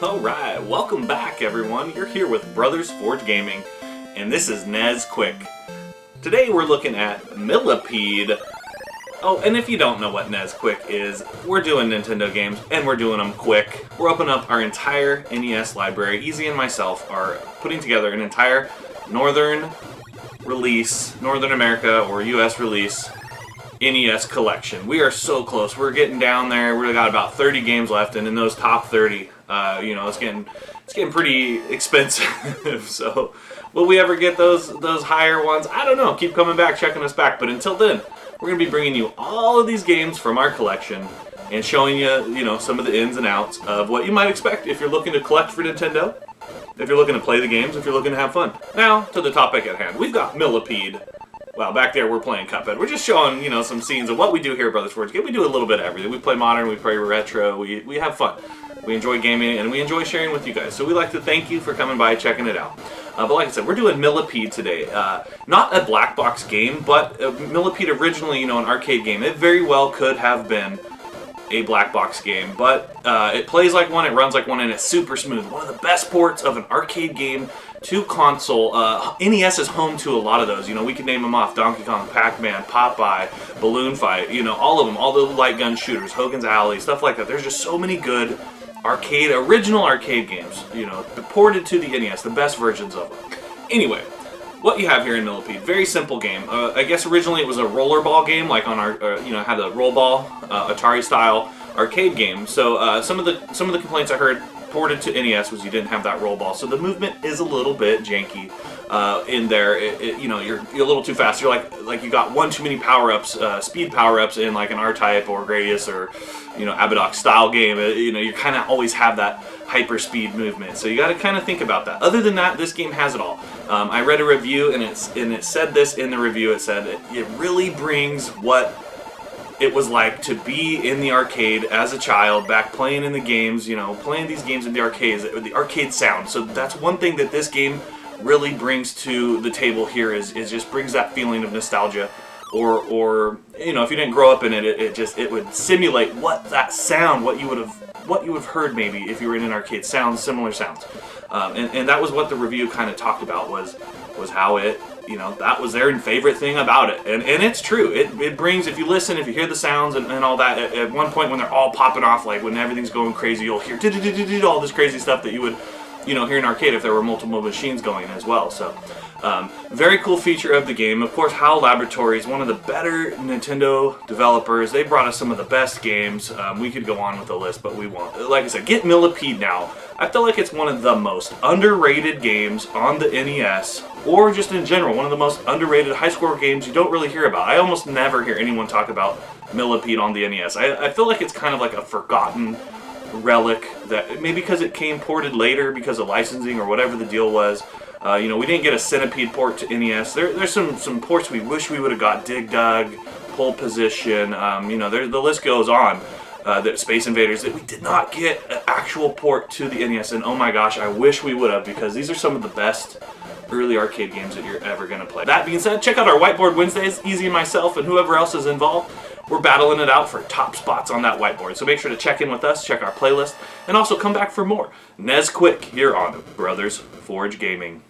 Alright, welcome back everyone. You're here with Brothers Forge Gaming, and this is NESQuicK. Today we're looking at Millipede. Oh, and if you don't know what NESQuicK is, we're doing Nintendo games, and we're doing them quick. We're opening up our entire NES library. Easy and myself are putting together an entire Northern America or US release NES collection. We are so close. We're getting down there. We've got about 30 games left, and in those top 30, it's getting pretty expensive. So, will we ever get those higher ones? I don't know. Keep coming back, checking us back. But until then, we're going to be bringing you all of these games from our collection and showing you, some of the ins and outs of what you might expect if you're looking to collect for Nintendo, if you're looking to play the games, if you're looking to have fun. Now, to the topic at hand. We've got Millipede. Well, back there we're playing Cuphead. We're just showing, some scenes of what we do here at Brothers Forge Game. We do a little bit of everything. We play modern, we play retro, we have fun. We enjoy gaming, and we enjoy sharing with you guys. So we'd like to thank you for coming by and checking it out. But like I said, we're doing Millipede today. Not a black box game, but Millipede originally, an arcade game. It very well could have been a black box game, but it plays like one, it runs like one, and it's super smooth. One of the best ports of an arcade game to console. NES is home to a lot of those. We could name them off: Donkey Kong, Pac-Man, Popeye, Balloon Fight, all of them, all the light gun shooters, Hogan's Alley, stuff like that. There's just so many good original arcade games, ported to the NES, the best versions of them. Anyway, what you have here in Millipede, very simple game. I guess originally it was a rollerball game, like on our, had a roll ball, Atari style arcade game. So some of the complaints I heard ported to NES was you didn't have that roll ball, so the movement is a little bit janky in there. You're a little too fast. You're like you got one too many power-ups, speed power-ups in like an R-Type or Gradius or Abadox style game. You kind of always have that hyper speed movement, so you got to kind of think about that. Other than that, this game has it all. I read a review and it said this in the review. It said it really brings what it was like to be in the arcade as a child, back playing in the games, playing these games in the arcades, the arcade sound. So that's one thing that this game really brings to the table here is just brings that feeling of nostalgia. Or if you didn't grow up in it, it would simulate what that sound, what you would have heard maybe if you were in an arcade, similar sounds. And that was what the review kind of talked about was how it, that was their favorite thing about it. And it's true. It brings, if you listen, if you hear the sounds and all that, at one point when they're all popping off, like when everything's going crazy, you'll hear all this crazy stuff that you would, hear in an arcade if there were multiple machines going as well. So, very cool feature of the game. Of course, HAL Laboratories, one of the better Nintendo developers. They brought us some of the best games. We could go on with the list, but we won't. Like I said, get Millipede now. I feel like it's one of the most underrated games on the NES, or just in general, one of the most underrated high-score games you don't really hear about. I almost never hear anyone talk about Millipede on the NES. I feel like it's kind of like a forgotten relic, that maybe because it came ported later because of licensing or whatever the deal was. We didn't get a Centipede port to NES. There's some ports we wish we would have got. Dig Dug, Pole Position, the list goes on. The Space Invaders, that we did not get an actual port to the NES, and oh my gosh, I wish we would have, because these are some of the best early arcade games that you're ever going to play. That being said, check out our Whiteboard Wednesdays. Easy and myself and whoever else is involved, we're battling it out for top spots on that whiteboard. So make sure to check in with us, check our playlist, and also come back for more NESQuicK here on Brothers Forge Gaming.